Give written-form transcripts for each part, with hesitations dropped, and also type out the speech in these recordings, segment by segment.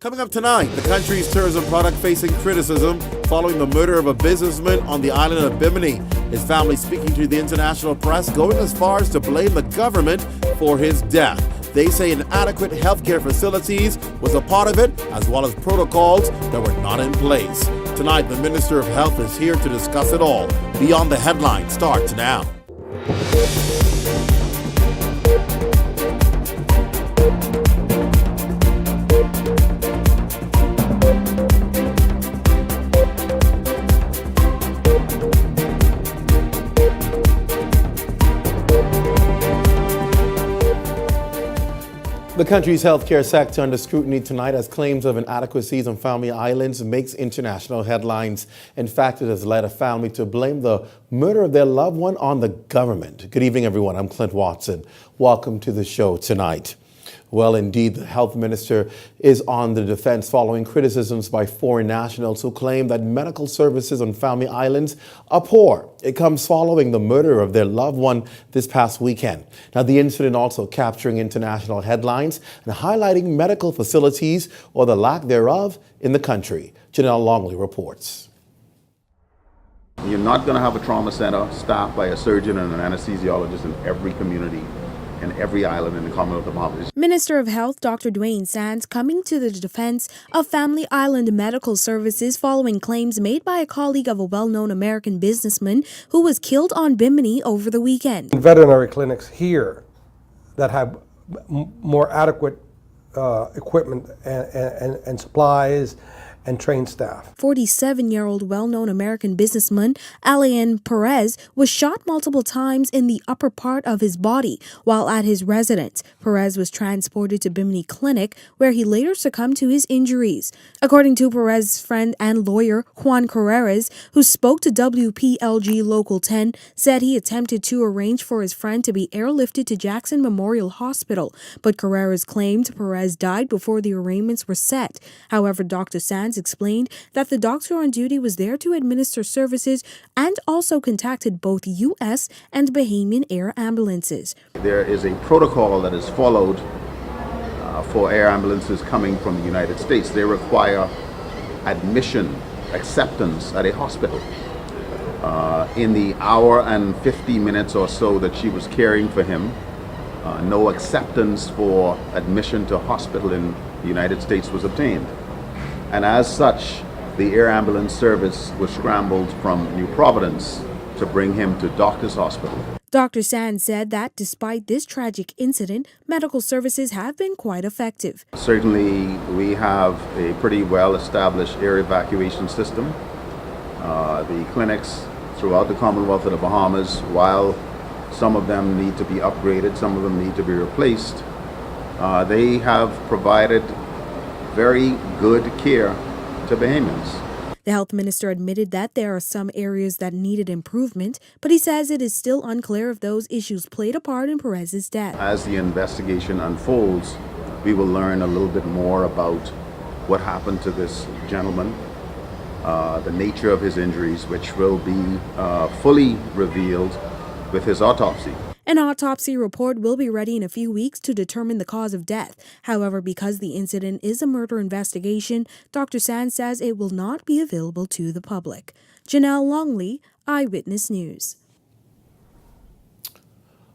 Coming up tonight, the country's tourism product facing criticism following the murder of a businessman on the island of Bimini. His family speaking to the international press, going as far as to blame the government for his death. They say inadequate healthcare facilities was a part of it, as well as protocols that were not in place. Tonight, the Minister of Health is here to discuss it all. Beyond the Headlines starts now. The country's healthcare sector under scrutiny tonight as claims of inadequacies on family islands makes international headlines. In fact, it has led a family to blame the murder of their loved one on the government. Good evening, everyone. I'm Clint Watson. Welcome to the show tonight. Well, indeed, the health minister is on the defense following criticisms by foreign nationals who claim that medical services on family islands are poor. It comes following the murder of their loved one this past weekend. Now, the incident also capturing international headlines and highlighting medical facilities or the lack thereof in the country. Janelle Longley reports. You're not going to have a trauma center staffed by a surgeon and an anesthesiologist in every community in every island in the Commonwealth of Bahamas. Minister of Health Dr. Dwayne Sands coming to the defense of Family Island Medical Services following claims made by a colleague of a well-known American businessman who was killed on Bimini over the weekend. Veterinary clinics here that have more adequate equipment and supplies and trained staff. 47-year-old well-known American businessman Alain Perez was shot multiple times in the upper part of his body while at his residence. Perez was transported to Bimini Clinic, where he later succumbed to his injuries. According to Perez's friend and lawyer Juan Carreras, who spoke to WPLG Local 10, said he attempted to arrange for his friend to be airlifted to Jackson Memorial Hospital, but Carreras claimed Perez died before the arrangements were set. However, Dr. Sands explained that the doctor on duty was there to administer services and also contacted both U.S. and Bahamian air ambulances. There is a protocol that is followed for air ambulances coming from the United States. They require admission, acceptance at a hospital. In the hour and 50 minutes or so that she was caring for him, no acceptance for admission to hospital in the United States was obtained. And as such, the air ambulance service was scrambled from New Providence to bring him to Doctors Hospital. Dr. Sands said that despite this tragic incident, medical services have been quite effective. Certainly, we have a pretty well-established air evacuation system. The clinics throughout the Commonwealth of the Bahamas, while some of them need to be upgraded, some of them need to be replaced, they have provided very good care to Bahamians. The health minister admitted that there are some areas that needed improvement, but he says it is still unclear if those issues played a part in Perez's death. As the investigation unfolds, we will learn a little bit more about what happened to this gentleman, the nature of his injuries, which will be fully revealed with his autopsy. An autopsy report will be ready in a few weeks to determine the cause of death. However, because the incident is a murder investigation, Dr. Sands says it will not be available to the public. Janelle Longley, Eyewitness News.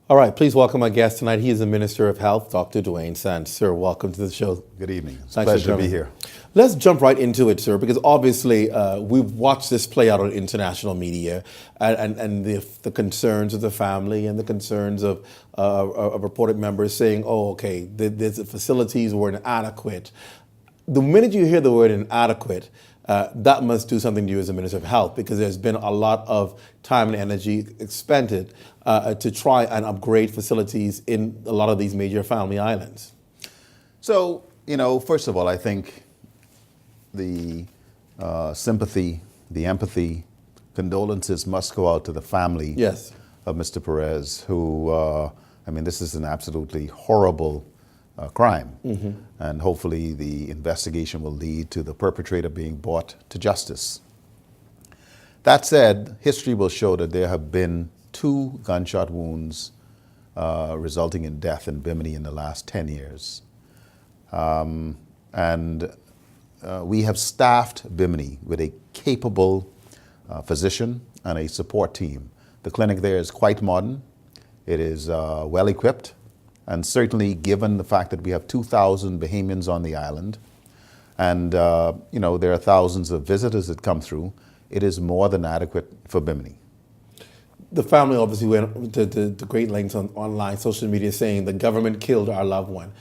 All right, please welcome our guest tonight. He is the Minister of Health, Dr. Dwayne Sands. Sir, welcome to the show. Good evening. It's a pleasure to be here. Let's jump right into it, sir, because obviously we've watched this play out on international media and the concerns of the family and the concerns of reported members saying, oh, okay, the facilities were inadequate. The minute you hear the word inadequate, that must do something to you as a Minister of Health, because there's been a lot of time and energy expended to try and upgrade facilities in a lot of these major family islands. So, first of all, I think the sympathy, the empathy, condolences must go out to the family of Mr. Perez, who, this is an absolutely horrible crime. Mm-hmm. And hopefully the investigation will lead to the perpetrator being brought to justice. That said, history will show that there have been 2 gunshot wounds resulting in death in Bimini in the last 10 years. And we have staffed Bimini with a capable physician and a support team. The clinic there is quite modern. It is well equipped, and certainly given the fact that we have 2,000 Bahamians on the island, and there are thousands of visitors that come through, it is more than adequate for Bimini. The family obviously went to great lengths on online social media saying the government killed our loved one.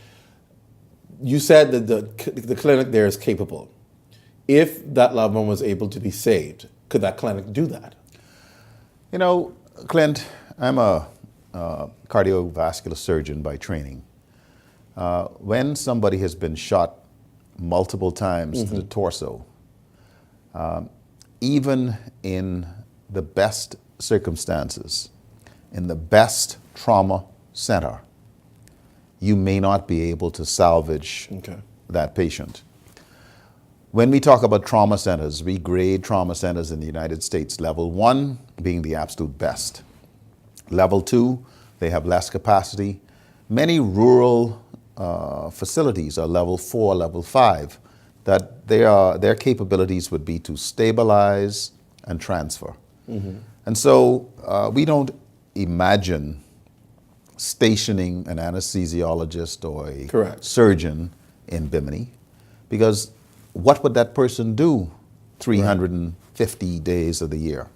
You said that the clinic there is capable. If that loved one was able to be saved, could that clinic do that? You know, Clint, I'm a cardiovascular surgeon by training. When somebody has been shot multiple times to the torso, even in the best circumstances, in the best trauma center, you may not be able to salvage that patient. When we talk about trauma centers, we grade trauma centers in the United States, level 1 being the absolute best. Level 2, they have less capacity. Many rural facilities are level 4, level 5, that their capabilities would be to stabilize and transfer. And so we don't imagine stationing an anesthesiologist or a surgeon in Bimini, because what would that person do 350 days of the year?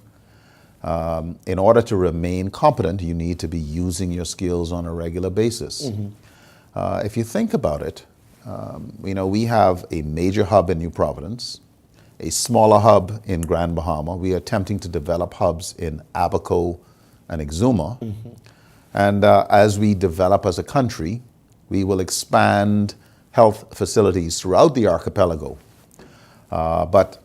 In order to remain competent, you need to be using your skills on a regular basis. If you think about it, we have a major hub in New Providence, a smaller hub in Grand Bahama. We are attempting to develop hubs in Abaco and Exuma. And as we develop as a country, we will expand health facilities throughout the archipelago. But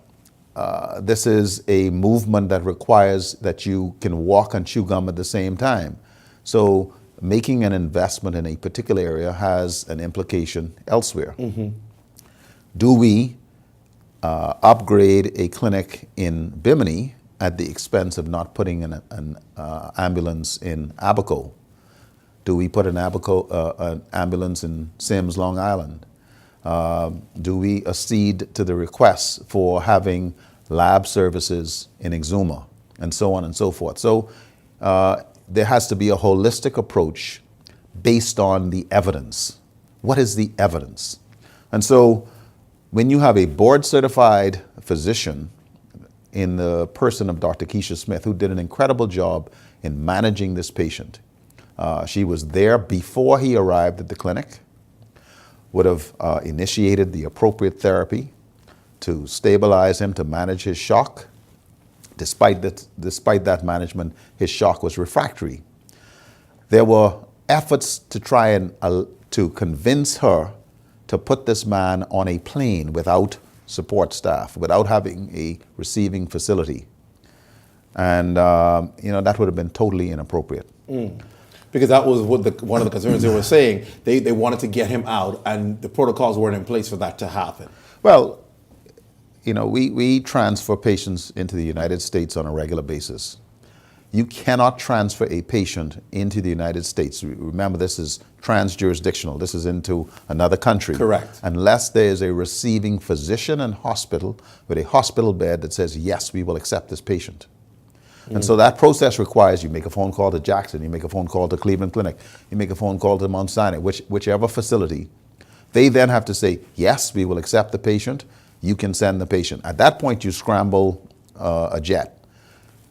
this is a movement that requires that you can walk and chew gum at the same time. So making an investment in a particular area has an implication elsewhere. Do we upgrade a clinic in Bimini at the expense of not putting an ambulance in Abaco? Do we put an ambulance in Sims, Long Island? Do we accede to the requests for having lab services in Exuma, and so on and so forth? So there has to be a holistic approach based on the evidence. What is the evidence? And so when you have a board-certified physician in the person of Dr. Keisha Smith, who did an incredible job in managing this patient. She was there before he arrived at the clinic, would have initiated the appropriate therapy to stabilize him, to manage his shock. Despite that management, his shock was refractory. There were efforts to try and to convince her to put this man on a plane without support staff, without having a receiving facility. And that would have been totally inappropriate. Because that was one of the concerns they were saying. They wanted to get him out, and the protocols weren't in place for that to happen. Well, we transfer patients into the United States on a regular basis. You cannot transfer a patient into the United States. Remember, this is trans-jurisdictional. This is into another country. Correct. Unless there is a receiving physician and hospital with a hospital bed that says, yes, we will accept this patient. And so that process requires you make a phone call to Jackson, you make a phone call to Cleveland Clinic, you make a phone call to Mount Sinai, whichever facility. They then have to say, yes, we will accept the patient, you can send the patient. At that point, you scramble a jet.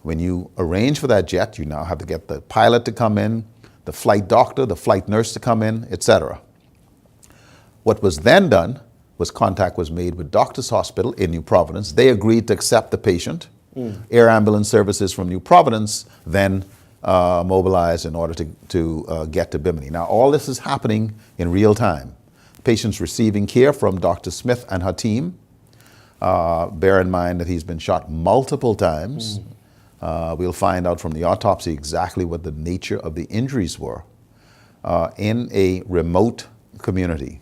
When you arrange for that jet, you now have to get the pilot to come in, the flight doctor, the flight nurse to come in, etc. What was then done was contact was made with Doctors Hospital in New Providence. They agreed to accept the patient. Air ambulance services from New Providence then mobilized in order to get to Bimini. Now, all this is happening in real time. Patients receiving care from Dr. Smith and her team. Bear in mind that he's been shot multiple times. We'll find out from the autopsy exactly what the nature of the injuries were in a remote community.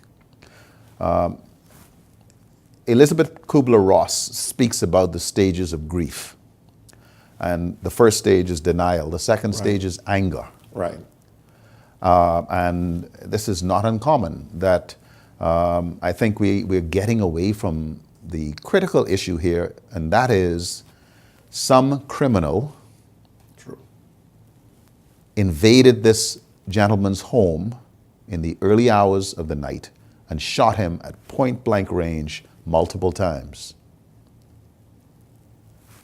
Elizabeth Kubler-Ross speaks about the stages of grief. And the first stage is denial. The second stage is anger. Right. And this is not uncommon, that I think we're getting away from the critical issue here, and that is some criminal invaded this gentleman's home in the early hours of the night and shot him at point blank range multiple times.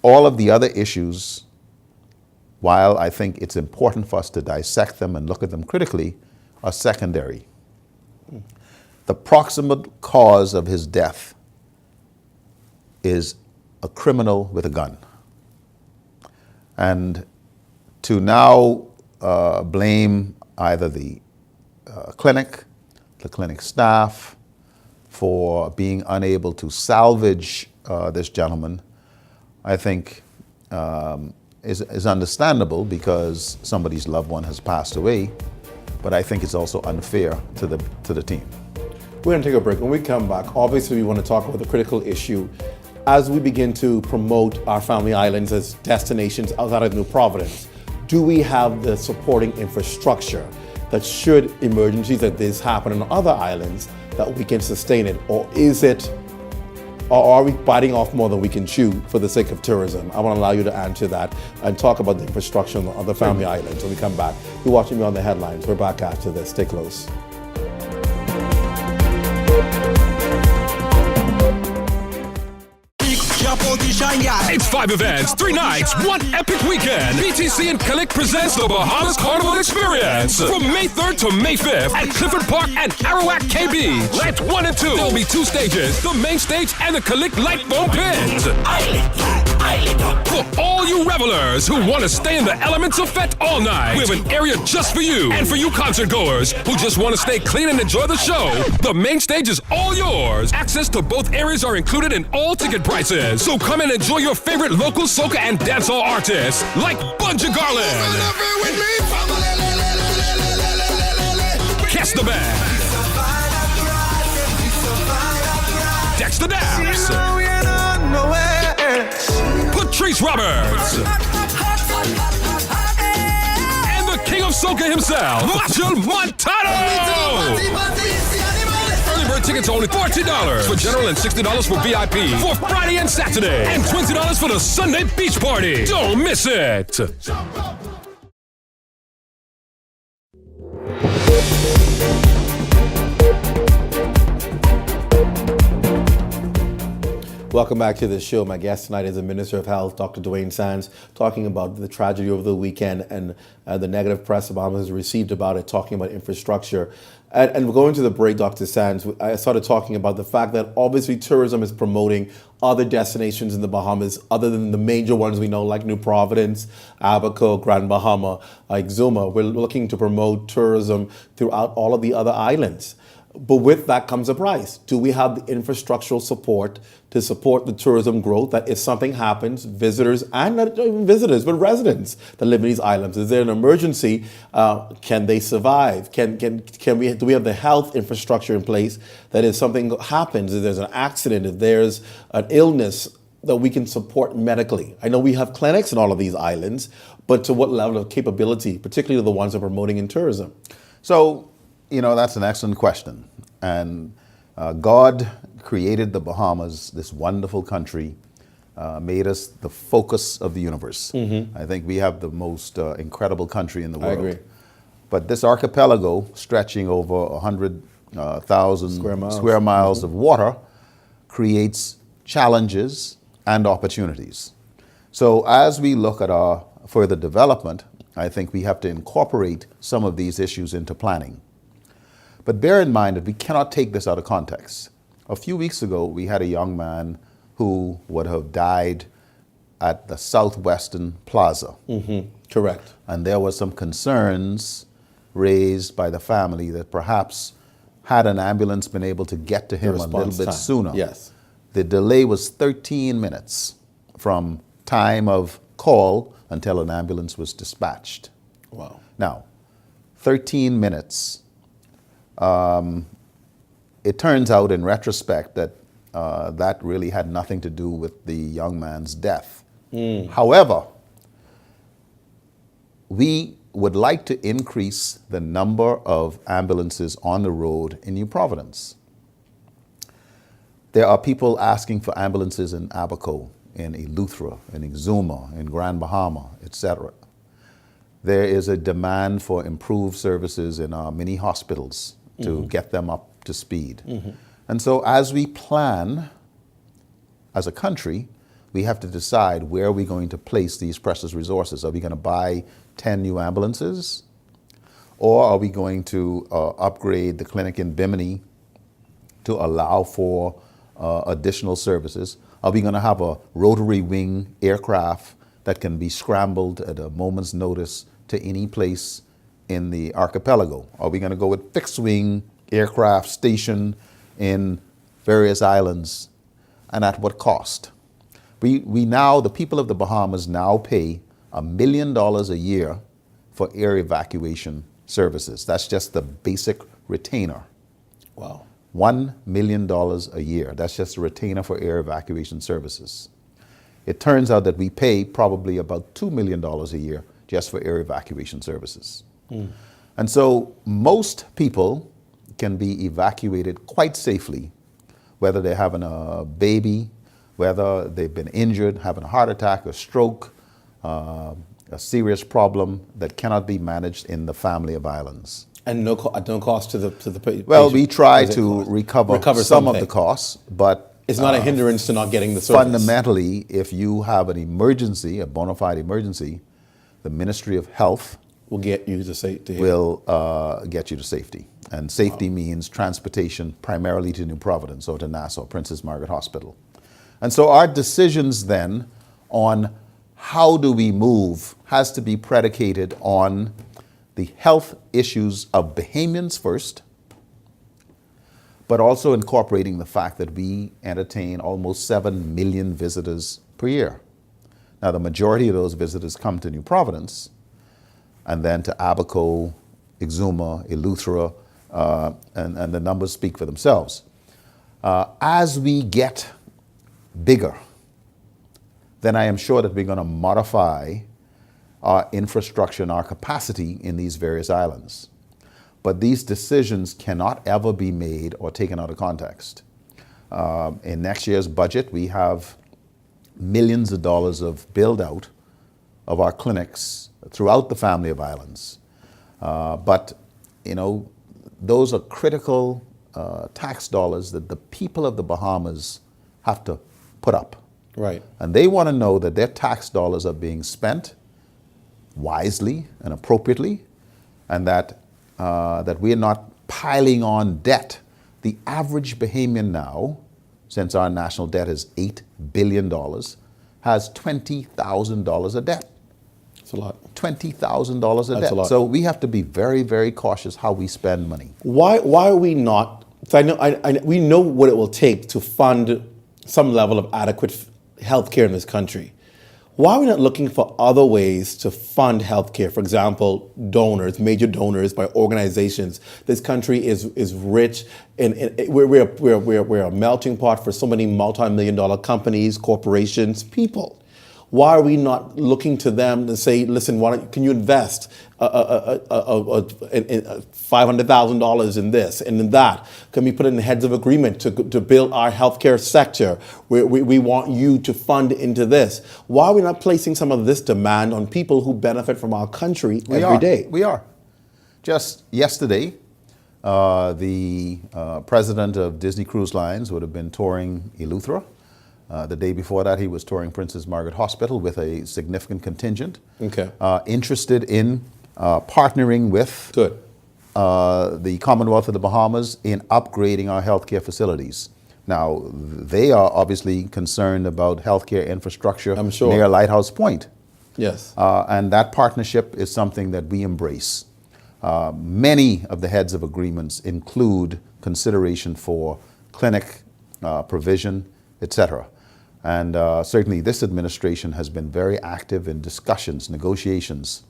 All of the other issues, while I think it's important for us to dissect them and look at them critically, are secondary. The proximate cause of his death is a criminal with a gun. And to now blame either the clinic staff for being unable to salvage this gentleman, I think is understandable because somebody's loved one has passed away, but I think it's also unfair to the team. We're going to take a break. When we come back, obviously we want to talk about the critical issue as we begin to promote our family islands as destinations outside of New Providence. Do we have the supporting infrastructure that should emergencies like this happen on other islands that we can sustain it? Or are we biting off more than we can chew for the sake of tourism? I want to allow you to answer that and talk about the infrastructure on the other family islands when we come back. You're watching me on the headlines. We're back after this. Stay close. It's 5 events, 3 nights, 1 epic weekend. BTC and Kalik presents the Bahamas Carnival Experience from May 3rd to May 5th at Clifford Park and Arawak KB. Nights 1 and 2. There'll be 2 stages, the main stage and the Kalik Light Foam Pit. For all you revelers who want to stay in the elements of Fete all night, we have an area just for you. And for you concert goers who just want to stay clean and enjoy the show, the main stage is all yours. Access to both areas are included in all ticket prices. So come and enjoy your favorite local soca and dancehall artists like Bunja Garland, Kes the Band, Dexter Daps, Patrice Roberts, and the king of soca himself, Machel Montano. Early bird tickets are only $40 for general and $60 for VIP for Friday and Saturday, and $20 for the Sunday beach party. Don't miss it. Welcome back to the show. My guest tonight is the Minister of Health, Dr. Dwayne Sands, talking about the tragedy over the weekend and the negative press Obama has received about it, talking about infrastructure. And going to the break, Dr. Sands, I started talking about the fact that obviously tourism is promoting other destinations in the Bahamas other than the major ones we know like New Providence, Abaco, Grand Bahama, Exuma. We're looking to promote tourism throughout all of the other islands. But with that comes a price. Do we have the infrastructural support to support the tourism growth that if something happens, visitors, and not even visitors, but residents that live in these islands, is there an emergency? Can they survive? Do we have the health infrastructure in place that if something happens, if there's an accident, if there's an illness, that we can support medically? I know we have clinics in all of these islands, but to what level of capability, particularly the ones that are promoting in tourism? So, that's an excellent question. And God created the Bahamas, this wonderful country, made us the focus of the universe. I think we have the most incredible country in the world. I agree. But this archipelago, stretching over 100,000 square miles of water, creates challenges and opportunities. So as we look at our further development, I think we have to incorporate some of these issues into planning. But bear in mind that we cannot take this out of context. A few weeks ago, we had a young man who would have died at the Southwestern Plaza. Correct. And there were some concerns raised by the family that perhaps had an ambulance been able to get to him a little bit sooner. Yes. The delay was 13 minutes from time of call until an ambulance was dispatched. Wow. Now, 13 minutes. It turns out in retrospect that that really had nothing to do with the young man's death. However, we would like to increase the number of ambulances on the road in New Providence. There are people asking for ambulances in Abaco, in Eleuthera, in Exuma, in Grand Bahama, etc. There is a demand for improved services in our mini hospitals to get them up to speed. And so as we plan as a country, we have to decide where we're going to place these precious resources. Are we going to buy 10 new ambulances? Or are we going to upgrade the clinic in Bimini to allow for additional services? Are we going to have a rotary wing aircraft that can be scrambled at a moment's notice to any place in the archipelago? Are we going to go with fixed wing aircraft stationed in various islands, and at what cost? We now, the people of the Bahamas now pay $1 million a year for air evacuation services. That's just the basic retainer. Wow. $1 million a year. That's just a retainer for air evacuation services. It turns out that we pay probably about $2 million a year just for air evacuation services. And so most people can be evacuated quite safely, whether they're having a baby, whether they've been injured, having a heart attack, a stroke, a serious problem that cannot be managed in the family of islands. And no cost to the patient? Well, we try to recover some of the costs, but it's not a hindrance to not getting the service. Fundamentally, if you have an emergency, a bona fide emergency, the Ministry of Health will get you to safety. Get you to safety. And safety means transportation primarily to New Providence or to Nassau, Princess Margaret Hospital. And so our decisions then on how do we move has to be predicated on the health issues of Bahamians first, but also incorporating the fact that we entertain almost 7 million visitors per year. Now, the majority of those visitors come to New Providence and then to Abaco, Exuma, Eleuthera, and the numbers speak for themselves. As we get bigger, then I am sure that we're going to modify our infrastructure and our capacity in these various islands. But these decisions cannot ever be made or taken out of context. In next year's budget, we have millions of dollars of build out of our clinics throughout the family of islands. But, you know, those are critical tax dollars that the people of the Bahamas have to put up. Right. And they want to know that their tax dollars are being spent wisely and appropriately, and that we're not piling on debt. The average Bahamian now, since our national debt is $8 billion, has $20,000 of debt. That's a lot. $20,000 of That's debt. a lot. So we have to be very, very cautious how we spend money. Why are we not? So we know what it will take to fund some level of adequate health care in this country. Why are we not looking for other ways to fund healthcare? For example, donors, major donors by organizations. This country is rich, and we're a melting pot for so many multi-million-dollar companies, corporations, people. Why are we not looking to them to say, listen, can you invest $500,000 in this and in that? Can we put it in heads of agreement to build our healthcare sector? We want you to fund into this. Why are we not placing some of this demand on people who benefit from our country every day? We are. Just yesterday, the president of Disney Cruise Lines would have been touring Eleuthera. The day before that, he was touring Princess Margaret Hospital with a significant contingent. Okay. Interested in partnering with the Commonwealth of the Bahamas in upgrading our healthcare facilities. Now, they are obviously concerned about healthcare infrastructure near Lighthouse Point. Yes. And that partnership is something that we embrace. Many of the heads of agreements include consideration for clinic provision, etc. And certainly this administration has been very active in discussions, negotiations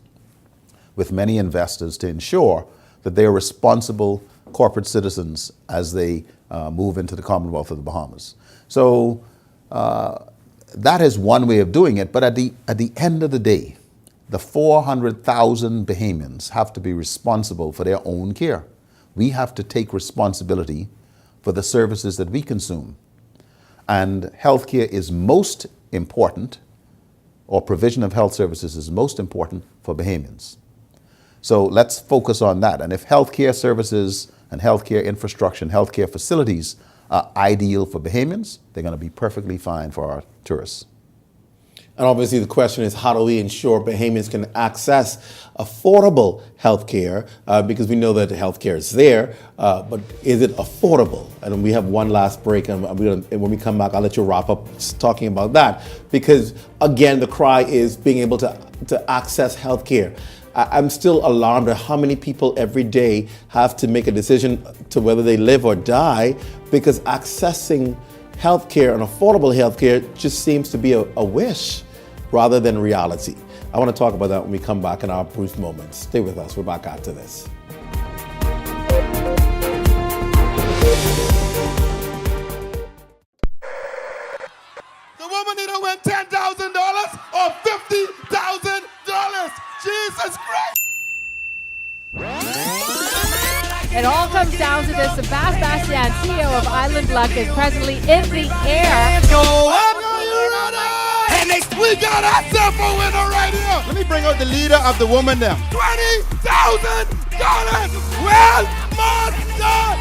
with many investors to ensure that they are responsible corporate citizens as they move into the Commonwealth of the Bahamas. So that is one way of doing it, but at the end of the day, the 400,000 Bahamians have to be responsible for their own care. We have to take responsibility for the services that we consume. And healthcare is most important, or provision of health services is most important for Bahamians. So let's focus on that. And if healthcare services and healthcare infrastructure and healthcare facilities are ideal for Bahamians, they're going to be perfectly fine for our tourists. And obviously the question is, how do we ensure Bahamians can access affordable health care? Because we know that health care is there, but is it affordable? And we have one last break, and when we come back, I'll let you wrap up talking about that. Because again, the cry is being able to access health care. I'm still alarmed at how many people every day have to make a decision to whether they live or die, because accessing healthcare and affordable healthcare just seems to be a wish rather than reality. I want to talk about that when we come back in our brief moments. Stay with us. We're back after this. The woman either win $10,000 or $50,000. Jesus Christ! It all comes down to this. Sebastian, CEO of Island Luck, is presently in the air. Go up! Are you ready? And we got ourselves a winner right here. Let me bring out the leader of the woman there. $20,000. Well, my God.